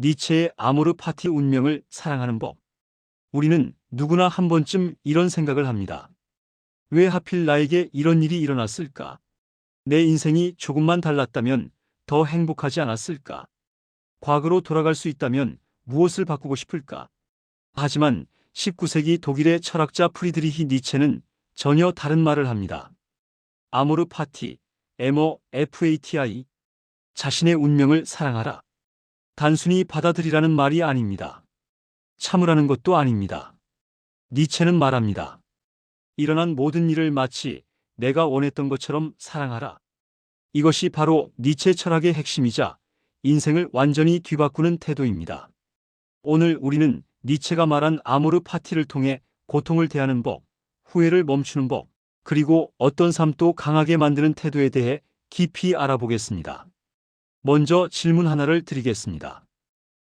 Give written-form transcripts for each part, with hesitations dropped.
니체의 아모르 파티 운명을 사랑하는 법. 우리는 누구나 한 번쯤 이런 생각을 합니다. 왜 하필 나에게 이런 일이 일어났을까? 내 인생이 조금만 달랐다면 더 행복하지 않았을까? 과거로 돌아갈 수 있다면 무엇을 바꾸고 싶을까? 하지만 19세기 독일의 철학자 프리드리히 니체는 전혀 다른 말을 합니다. 아모르 파티, MOFATI. 자신의 운명을 사랑하라. 단순히 받아들이라는 말이 아닙니다. 참으라는 것도 아닙니다. 니체는 말합니다. 일어난 모든 일을 마치 내가 원했던 것처럼 사랑하라. 이것이 바로 니체 철학의 핵심이자 인생을 완전히 뒤바꾸는 태도입니다. 오늘 우리는 니체가 말한 아모르 파티를 통해 고통을 대하는 법, 후회를 멈추는 법, 그리고 어떤 삶도 강하게 만드는 태도에 대해 깊이 알아보겠습니다. 먼저 질문 하나를 드리겠습니다.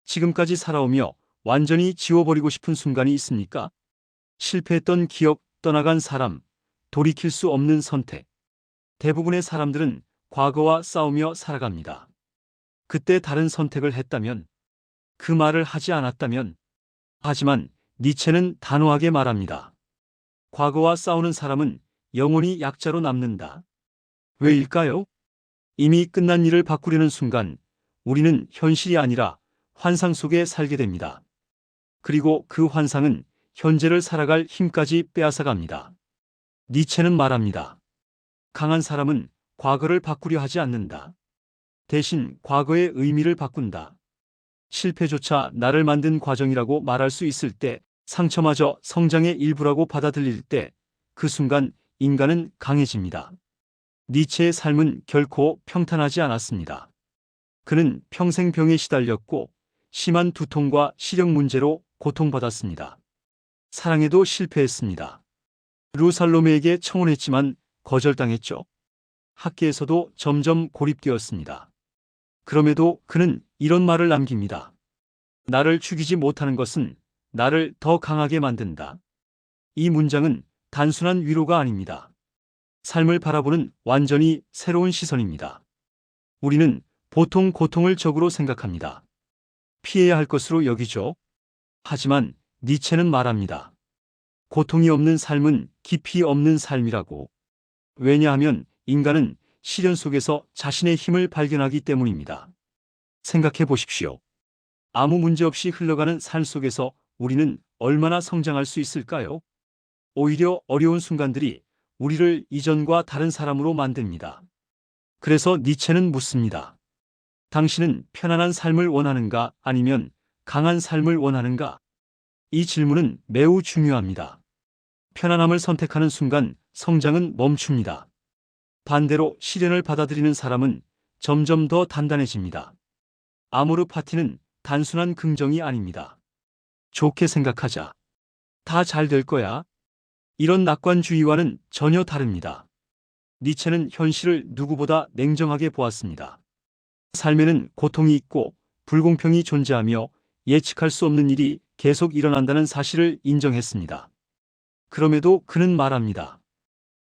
지금까지 살아오며 완전히 지워버리고 싶은 순간이 있습니까? 실패했던 기억, 떠나간 사람, 돌이킬 수 없는 선택. 대부분의 사람들은 과거와 싸우며 살아갑니다. 그때 다른 선택을 했다면, 그 말을 하지 않았다면. 하지만 니체는 단호하게 말합니다. 과거와 싸우는 사람은 영원히 약자로 남는다. 왜일까요? 이미 끝난 일을 바꾸려는 순간 우리는 현실이 아니라 환상 속에 살게 됩니다. 그리고 그 환상은 현재를 살아갈 힘까지 빼앗아갑니다. 니체는 말합니다. 강한 사람은 과거를 바꾸려 하지 않는다. 대신 과거의 의미를 바꾼다. 실패조차 나를 만든 과정이라고 말할 수 있을 때, 상처마저 성장의 일부라고 받아들일 때, 그 순간 인간은 강해집니다. 니체의 삶은 결코 평탄하지 않았습니다. 그는 평생 병에 시달렸고 심한 두통과 시력 문제로 고통받았습니다. 사랑에도 실패했습니다. 루살로메에게 청혼했지만 거절당했죠. 학계에서도 점점 고립되었습니다. 그럼에도 그는 이런 말을 남깁니다. 나를 죽이지 못하는 것은 나를 더 강하게 만든다. 이 문장은 단순한 위로가 아닙니다. 삶을 바라보는 완전히 새로운 시선입니다. 우리는 보통 고통을 적으로 생각합니다. 피해야 할 것으로 여기죠. 하지만 니체는 말합니다. 고통이 없는 삶은 깊이 없는 삶이라고. 왜냐하면 인간은 시련 속에서 자신의 힘을 발견하기 때문입니다. 생각해 보십시오. 아무 문제 없이 흘러가는 삶 속에서 우리는 얼마나 성장할 수 있을까요? 오히려 어려운 순간들이 우리를 이전과 다른 사람으로 만듭니다. 그래서 니체는 묻습니다. 당신은 편안한 삶을 원하는가 아니면 강한 삶을 원하는가? 이 질문은 매우 중요합니다. 편안함을 선택하는 순간 성장은 멈춥니다. 반대로 시련을 받아들이는 사람은 점점 더 단단해집니다. 아모르 파티는 단순한 긍정이 아닙니다. 좋게 생각하자. 다 잘 될 거야. 이런 낙관주의와는 전혀 다릅니다. 니체는 현실을 누구보다 냉정하게 보았습니다. 삶에는 고통이 있고 불공평이 존재하며 예측할 수 없는 일이 계속 일어난다는 사실을 인정했습니다. 그럼에도 그는 말합니다.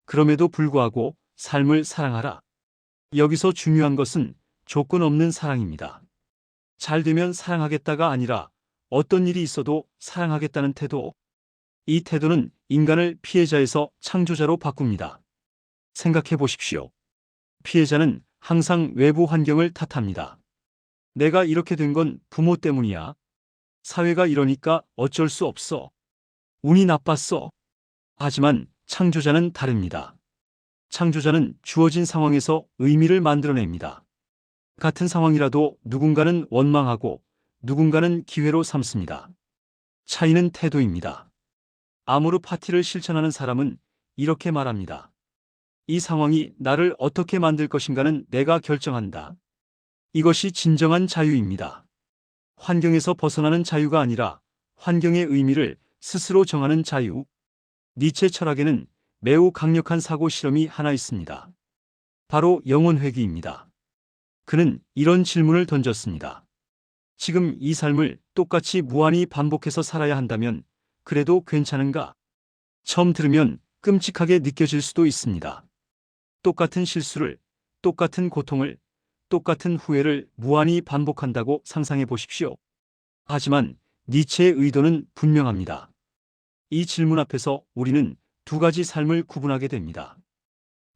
그럼에도 불구하고 삶을 사랑하라. 여기서 중요한 것은 조건 없는 사랑입니다. 잘 되면 사랑하겠다가 아니라 어떤 일이 있어도 사랑하겠다는 태도. 이 태도는 인간을 피해자에서 창조자로 바꿉니다. 생각해 보십시오. 피해자는 항상 외부 환경을 탓합니다. 내가 이렇게 된 건 부모 때문이야. 사회가 이러니까 어쩔 수 없어. 운이 나빴어. 하지만 창조자는 다릅니다. 창조자는 주어진 상황에서 의미를 만들어냅니다. 같은 상황이라도 누군가는 원망하고 누군가는 기회로 삼습니다. 차이는 태도입니다. 아모르 파티를 실천하는 사람은 이렇게 말합니다. 이 상황이 나를 어떻게 만들 것인가는 내가 결정한다. 이것이 진정한 자유입니다. 환경에서 벗어나는 자유가 아니라 환경의 의미를 스스로 정하는 자유. 니체 철학에는 매우 강력한 사고 실험이 하나 있습니다. 바로 영혼회귀입니다. 그는 이런 질문을 던졌습니다. 지금 이 삶을 똑같이 무한히 반복해서 살아야 한다면 그래도 괜찮은가? 처음 들으면 끔찍하게 느껴질 수도 있습니다. 똑같은 실수를, 똑같은 고통을, 똑같은 후회를 무한히 반복한다고 상상해 보십시오. 하지만 니체의 의도는 분명합니다. 이 질문 앞에서 우리는 두 가지 삶을 구분하게 됩니다.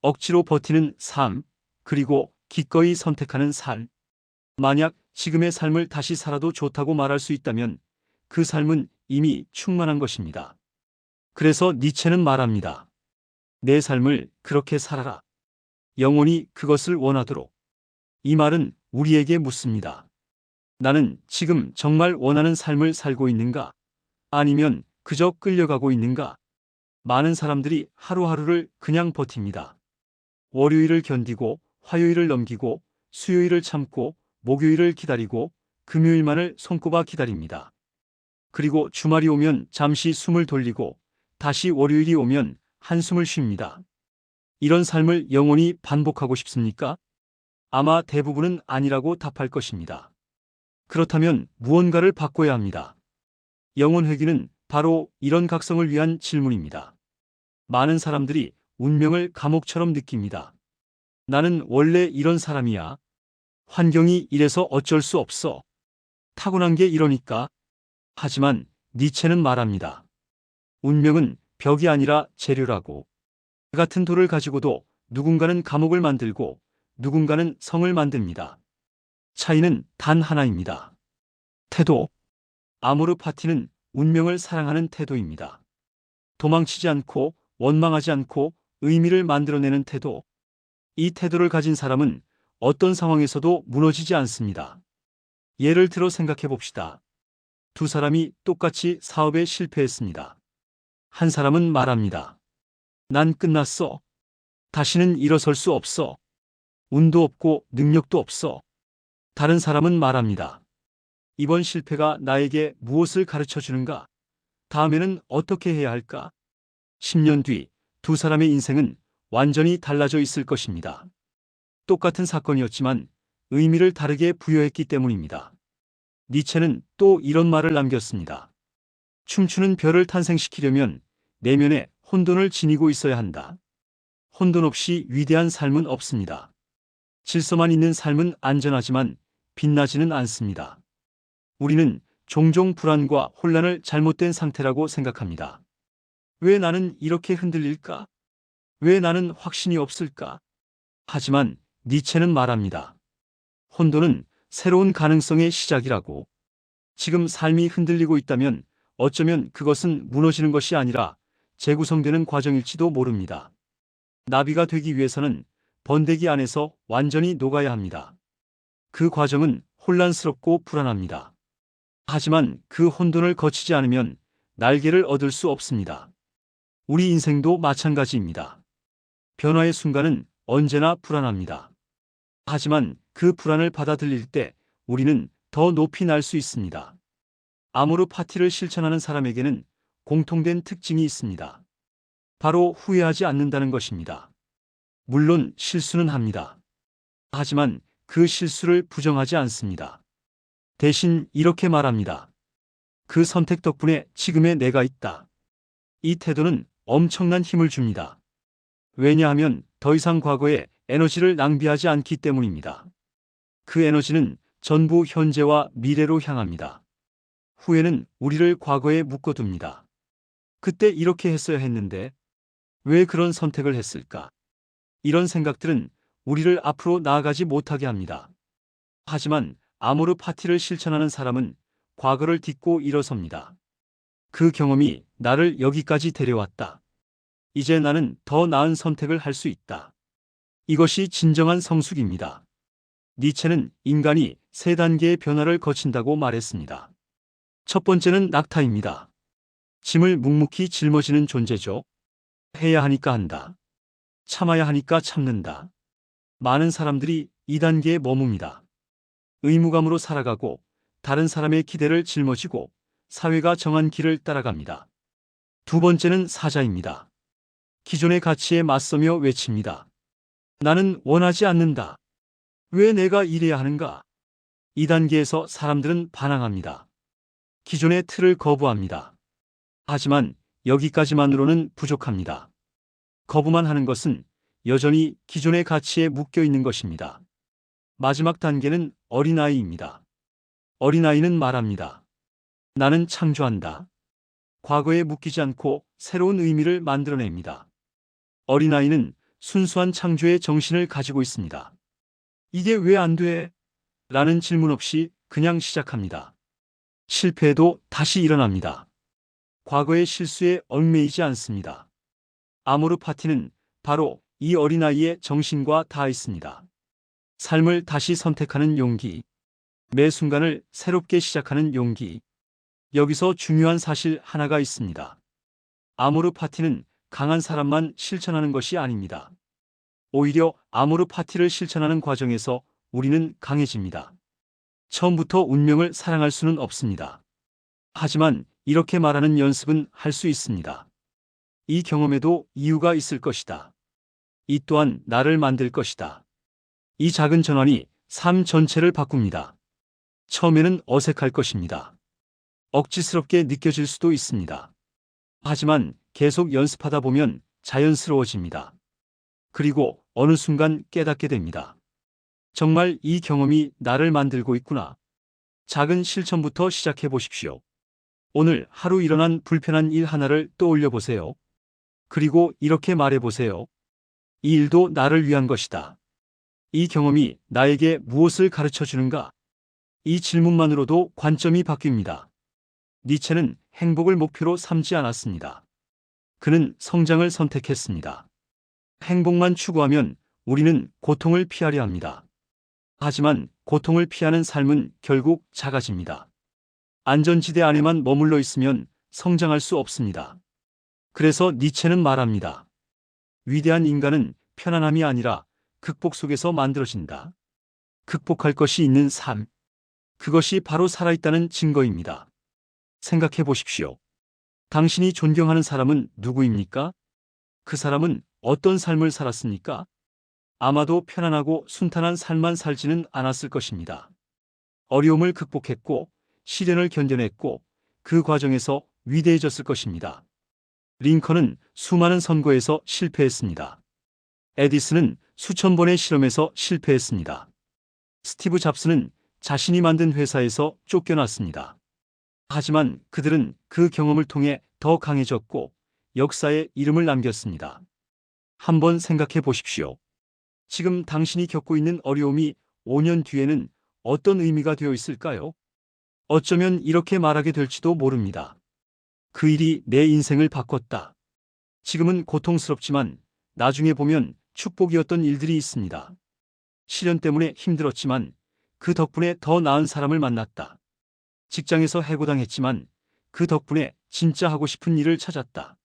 억지로 버티는 삶, 그리고 기꺼이 선택하는 삶. 만약 지금의 삶을 다시 살아도 좋다고 말할 수 있다면 그 삶은 이미 충만한 것입니다. 그래서 니체는 말합니다. 내 삶을 그렇게 살아라. 영혼이 그것을 원하도록. 이 말은 우리에게 묻습니다. 나는 지금 정말 원하는 삶을 살고 있는가? 아니면 그저 끌려가고 있는가? 많은 사람들이 하루하루를 그냥 버팁니다. 월요일을 견디고 화요일을 넘기고 수요일을 참고 목요일을 기다리고 금요일만을 손꼽아 기다립니다. 그리고 주말이 오면 잠시 숨을 돌리고 다시 월요일이 오면 한숨을 쉽니다. 이런 삶을 영원히 반복하고 싶습니까? 아마 대부분은 아니라고 답할 것입니다. 그렇다면 무언가를 바꿔야 합니다. 영혼 회귀는 바로 이런 각성을 위한 질문입니다. 많은 사람들이 운명을 감옥처럼 느낍니다. 나는 원래 이런 사람이야. 환경이 이래서 어쩔 수 없어. 타고난 게 이러니까. 하지만 니체는 말합니다. 운명은 벽이 아니라 재료라고. 같은 돌을 가지고도 누군가는 감옥을 만들고 누군가는 성을 만듭니다. 차이는 단 하나입니다. 태도. 아모르 파티는 운명을 사랑하는 태도입니다. 도망치지 않고 원망하지 않고 의미를 만들어내는 태도. 이 태도를 가진 사람은 어떤 상황에서도 무너지지 않습니다. 예를 들어 생각해 봅시다. 두 사람이 똑같이 사업에 실패했습니다. 한 사람은 말합니다. 난 끝났어. 다시는 일어설 수 없어. 운도 없고 능력도 없어. 다른 사람은 말합니다. 이번 실패가 나에게 무엇을 가르쳐 주는가? 다음에는 어떻게 해야 할까? 10년 뒤 두 사람의 인생은 완전히 달라져 있을 것입니다. 똑같은 사건이었지만 의미를 다르게 부여했기 때문입니다. 니체는 또 이런 말을 남겼습니다. 춤추는 별을 탄생시키려면 내면에 혼돈을 지니고 있어야 한다. 혼돈 없이 위대한 삶은 없습니다. 질서만 있는 삶은 안전하지만 빛나지는 않습니다. 우리는 종종 불안과 혼란을 잘못된 상태라고 생각합니다. 왜 나는 이렇게 흔들릴까? 왜 나는 확신이 없을까? 하지만 니체는 말합니다. 혼돈은 새로운 가능성의 시작이라고. 지금 삶이 흔들리고 있다면 어쩌면 그것은 무너지는 것이 아니라 재구성되는 과정일지도 모릅니다. 나비가 되기 위해서는 번데기 안에서 완전히 녹아야 합니다. 그 과정은 혼란스럽고 불안합니다. 하지만 그 혼돈을 거치지 않으면 날개를 얻을 수 없습니다. 우리 인생도 마찬가지입니다. 변화의 순간은 언제나 불안합니다. 하지만 그 불안을 받아들일 때 우리는 더 높이 날 수 있습니다. 아모르 파티를 실천하는 사람에게는 공통된 특징이 있습니다. 바로 후회하지 않는다는 것입니다. 물론 실수는 합니다. 하지만 그 실수를 부정하지 않습니다. 대신 이렇게 말합니다. 그 선택 덕분에 지금의 내가 있다. 이 태도는 엄청난 힘을 줍니다. 왜냐하면 더 이상 과거에 에너지를 낭비하지 않기 때문입니다. 그 에너지는 전부 현재와 미래로 향합니다. 후회는 우리를 과거에 묶어둡니다. 그때 이렇게 했어야 했는데 왜 그런 선택을 했을까? 이런 생각들은 우리를 앞으로 나아가지 못하게 합니다. 하지만 아모르 파티를 실천하는 사람은 과거를 딛고 일어섭니다. 그 경험이 나를 여기까지 데려왔다. 이제 나는 더 나은 선택을 할 수 있다. 이것이 진정한 성숙입니다. 니체는 인간이 세 단계의 변화를 거친다고 말했습니다. 첫 번째는 낙타입니다. 짐을 묵묵히 짊어지는 존재죠. 해야 하니까 한다. 참아야 하니까 참는다. 많은 사람들이 이 단계에 머뭅니다. 의무감으로 살아가고 다른 사람의 기대를 짊어지고 사회가 정한 길을 따라갑니다. 두 번째는 사자입니다. 기존의 가치에 맞서며 외칩니다. 나는 원하지 않는다. 왜 내가 이래야 하는가? 이 단계에서 사람들은 반항합니다. 기존의 틀을 거부합니다. 하지만 여기까지만으로는 부족합니다. 거부만 하는 것은 여전히 기존의 가치에 묶여 있는 것입니다. 마지막 단계는 어린아이입니다. 어린아이는 말합니다. 나는 창조한다. 과거에 묶이지 않고 새로운 의미를 만들어냅니다. 어린아이는 순수한 창조의 정신을 가지고 있습니다. 이게 왜 안 돼? 라는 질문 없이 그냥 시작합니다. 실패해도 다시 일어납니다. 과거의 실수에 얽매이지 않습니다. 아모르 파티는 바로 이 어린아이의 정신과 닿아 있습니다. 삶을 다시 선택하는 용기, 매 순간을 새롭게 시작하는 용기. 여기서 중요한 사실 하나가 있습니다. 아모르 파티는 강한 사람만 실천하는 것이 아닙니다. 오히려 아모르 파티를 실천하는 과정에서 우리는 강해집니다. 처음부터 운명을 사랑할 수는 없습니다. 하지만 이렇게 말하는 연습은 할 수 있습니다. 이 경험에도 이유가 있을 것이다. 이 또한 나를 만들 것이다. 이 작은 전환이 삶 전체를 바꿉니다. 처음에는 어색할 것입니다. 억지스럽게 느껴질 수도 있습니다. 하지만 계속 연습하다 보면 자연스러워집니다. 그리고 어느 순간 깨닫게 됩니다. 정말 이 경험이 나를 만들고 있구나. 작은 실천부터 시작해 보십시오. 오늘 하루 일어난 불편한 일 하나를 떠올려 보세요. 그리고 이렇게 말해 보세요. 이 일도 나를 위한 것이다. 이 경험이 나에게 무엇을 가르쳐 주는가? 이 질문만으로도 관점이 바뀝니다. 니체는 행복을 목표로 삼지 않았습니다. 그는 성장을 선택했습니다. 행복만 추구하면 우리는 고통을 피하려 합니다. 하지만 고통을 피하는 삶은 결국 작아집니다. 안전지대 안에만 머물러 있으면 성장할 수 없습니다. 그래서 니체는 말합니다. 위대한 인간은 편안함이 아니라 극복 속에서 만들어진다. 극복할 것이 있는 삶. 그것이 바로 살아있다는 증거입니다. 생각해 보십시오. 당신이 존경하는 사람은 누구입니까? 그 사람은 어떤 삶을 살았습니까? 아마도 편안하고 순탄한 삶만 살지는 않았을 것입니다. 어려움을 극복했고, 시련을 견뎌냈고, 그 과정에서 위대해졌을 것입니다. 링컨은 수많은 선거에서 실패했습니다. 에디슨은 수천 번의 실험에서 실패했습니다. 스티브 잡스는 자신이 만든 회사에서 쫓겨났습니다. 하지만 그들은 그 경험을 통해 더 강해졌고 역사에 이름을 남겼습니다. 한번 생각해 보십시오. 지금 당신이 겪고 있는 어려움이 5년 뒤에는 어떤 의미가 되어 있을까요? 어쩌면 이렇게 말하게 될지도 모릅니다. 그 일이 내 인생을 바꿨다. 지금은 고통스럽지만 나중에 보면 축복이었던 일들이 있습니다. 시련 때문에 힘들었지만 그 덕분에 더 나은 사람을 만났다. 직장에서 해고당했지만 그 덕분에 진짜 하고 싶은 일을 찾았다.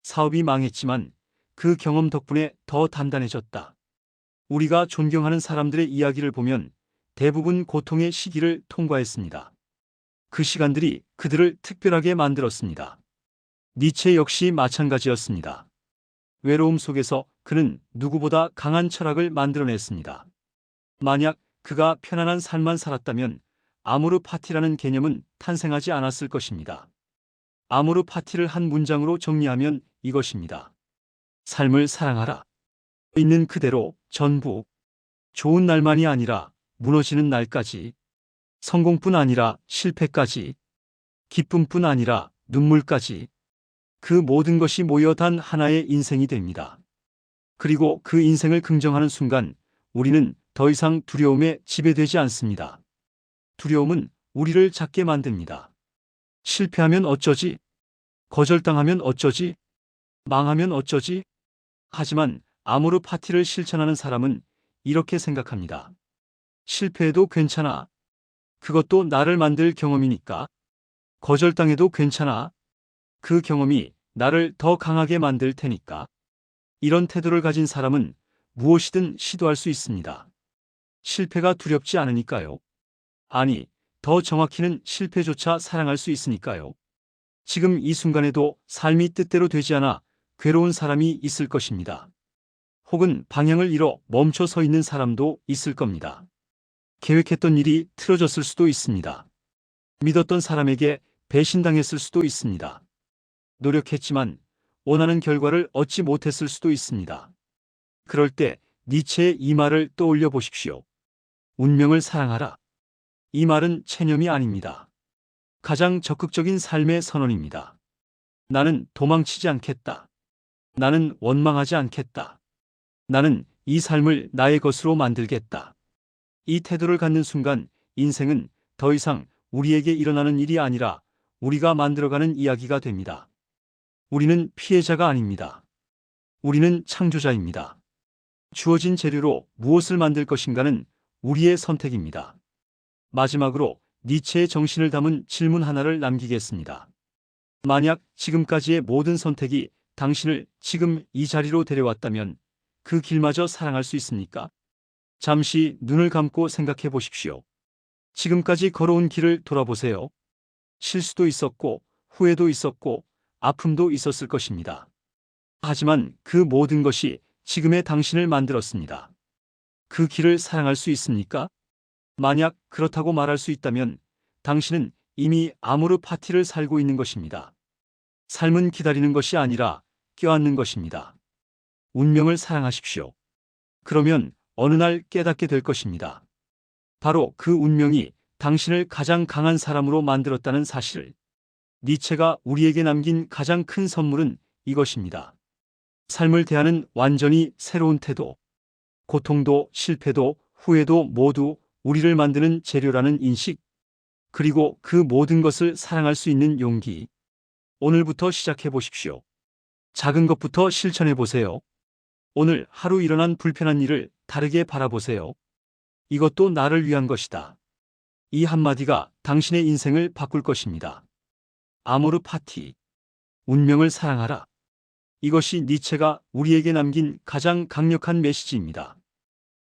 사업이 망했지만 그 경험 덕분에 더 단단해졌다. 우리가 존경하는 사람들의 이야기를 보면 대부분 고통의 시기를 통과했습니다. 그 시간들이 그들을 특별하게 만들었습니다. 니체 역시 마찬가지였습니다. 외로움 속에서 그는 누구보다 강한 철학을 만들어냈습니다. 만약 그가 편안한 삶만 살았다면 아모르 파티라는 개념은 탄생하지 않았을 것입니다. 아모르 파티를 한 문장으로 정리하면 이것입니다. 삶을 사랑하라. 있는 그대로 전부. 좋은 날만이 아니라 무너지는 날까지. 성공뿐 아니라 실패까지. 기쁨뿐 아니라 눈물까지. 그 모든 것이 모여 단 하나의 인생이 됩니다. 그리고 그 인생을 긍정하는 순간 우리는 더 이상 두려움에 지배되지 않습니다. 두려움은 우리를 작게 만듭니다. 실패하면 어쩌지? 거절당하면 어쩌지? 망하면 어쩌지? 하지만 아모르 파티를 실천하는 사람은 이렇게 생각합니다. 실패해도 괜찮아. 그것도 나를 만들 경험이니까. 거절당해도 괜찮아. 그 경험이 나를 더 강하게 만들 테니까. 이런 태도를 가진 사람은 무엇이든 시도할 수 있습니다. 실패가 두렵지 않으니까요. 아니, 더 정확히는 실패조차 사랑할 수 있으니까요. 지금 이 순간에도 삶이 뜻대로 되지 않아 괴로운 사람이 있을 것입니다. 혹은 방향을 잃어 멈춰 서 있는 사람도 있을 겁니다. 계획했던 일이 틀어졌을 수도 있습니다. 믿었던 사람에게 배신당했을 수도 있습니다. 노력했지만 원하는 결과를 얻지 못했을 수도 있습니다. 그럴 때 니체의 이 말을 떠올려 보십시오. 운명을 사랑하라. 이 말은 체념이 아닙니다. 가장 적극적인 삶의 선언입니다. 나는 도망치지 않겠다. 나는 원망하지 않겠다. 나는 이 삶을 나의 것으로 만들겠다. 이 태도를 갖는 순간 인생은 더 이상 우리에게 일어나는 일이 아니라 우리가 만들어가는 이야기가 됩니다. 우리는 피해자가 아닙니다. 우리는 창조자입니다. 주어진 재료로 무엇을 만들 것인가는 우리의 선택입니다. 마지막으로 니체의 정신을 담은 질문 하나를 남기겠습니다. 만약 지금까지의 모든 선택이 당신을 지금 이 자리로 데려왔다면 그 길마저 사랑할 수 있습니까? 잠시 눈을 감고 생각해 보십시오. 지금까지 걸어온 길을 돌아보세요. 실수도 있었고, 후회도 있었고, 아픔도 있었을 것입니다. 하지만 그 모든 것이 지금의 당신을 만들었습니다. 그 길을 사랑할 수 있습니까? 만약 그렇다고 말할 수 있다면 당신은 이미 아모르 파티를 살고 있는 것입니다. 삶은 기다리는 것이 아니라 껴안는 것입니다. 운명을 사랑하십시오. 그러면 어느 날 깨닫게 될 것입니다. 바로 그 운명이 당신을 가장 강한 사람으로 만들었다는 사실을. 니체가 우리에게 남긴 가장 큰 선물은 이것입니다. 삶을 대하는 완전히 새로운 태도. 고통도 실패도 후회도 모두 우리를 만드는 재료라는 인식. 그리고 그 모든 것을 사랑할 수 있는 용기. 오늘부터 시작해 보십시오. 작은 것부터 실천해 보세요. 오늘 하루 일어난 불편한 일을 다르게 바라보세요. 이것도 나를 위한 것이다. 이 한마디가 당신의 인생을 바꿀 것입니다. 아모르 파티. 운명을 사랑하라. 이것이 니체가 우리에게 남긴 가장 강력한 메시지입니다.